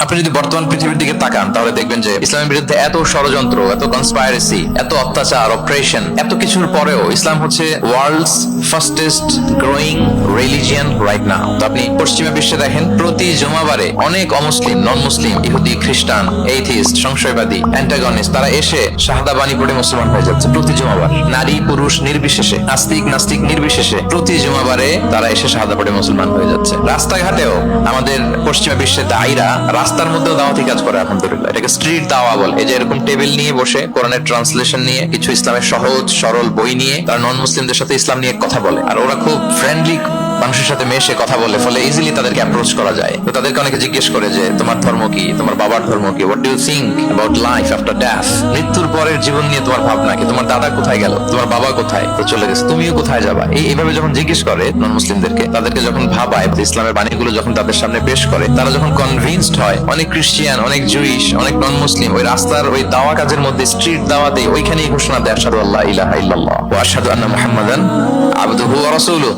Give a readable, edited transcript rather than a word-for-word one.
আপনি যদি বর্তমান পৃথিবীর দিকে তাকান তাহলে দেখবেন যে ইসলামের বিরুদ্ধে এত ষড়যন্ত্র, এত কনস্পাইরেসি, এত অত্যাচার, অপারেশন, এত কিছুর পরেও ইসলাম হচ্ছে world's fastest growing religion right now. তো আপনি পশ্চিমা বিশ্বে দেখেন প্রতি জুমাবারে অনেক অমুসলিম, নন মুসলিম, ইহুদি, খ্রিস্টান, এইথিস্ট, সংশয়বাদী, অ্যান্টাগনিস্ট তারা এসে শাহাদা বাণী পড়ে মুসলমান হয়ে যাচ্ছে প্রতি জুমাবার। নারী পুরুষ নির্বিশেষে, আস্তিক নাস্তিক নির্বিশেষে প্রতি জুমাবারে তারা এসে শাহাদা পড়ে মুসলমান হয়ে যাচ্ছে। রাস্তাঘাটেও আমাদের পশ্চিমা বিশ্বের দায়ীরা রাস্তার মধ্যেও দাওয়াতি কাজ করে আলহামদুলিল্লাহ। এটাকে স্ট্রিট দাওয়া বলে। এই যে এরকম টেবিল নিয়ে বসে কোরআনের ট্রান্সলেশন নিয়ে, কিছু ইসলামের সহজ সরল বই নিয়ে তারা নন মুসলিমদের সাথে ইসলাম নিয়ে কথা বলে। আর ওরা খুব ফ্রেন্ডলি মানুষের সাথে মেশে কথা বলে, ফলে ইজিলি তাদেরকে অ্যাপ্রোচ করা যায়। তো তাদেরকে অনেকে জিজ্ঞেস করে যে তোমার ধর্ম কি, তোমার বাবার ধর্ম কি, what do you think about life after death, মৃত্যুর পরের জীবন নিয়ে তোমার ভাবনা কি, তোমার দাদা কোথায় গেল, তোমার বাবা কোথায়, তো চলে গেছে, তুমিও কোথায় যাবা। এইভাবে যখন জিজ্ঞেস করে নন মুসলিমদেরকে, তাদেরকে যখন ভাবায়, ইসলামের বাণীগুলো যখন তাদের সামনে পেশ করে, তারা যখন কনভিন্সড হয়, অনেক খ্রিস্টিয়ান, অনেক জুইশ, অনেক নন মুসলিম ওই রাস্তার ওই দাওয়া কাজের মধ্যে, স্ট্রিট দাওয়াতে ওইখানেই ঘোষণা দেয় আশহাদু আল্লা ইলাহা ইল্লাল্লাহ ওয়া আশহাদু আন্না মুহাম্মাদান আবদুহু ওয়া রাসূলুহু।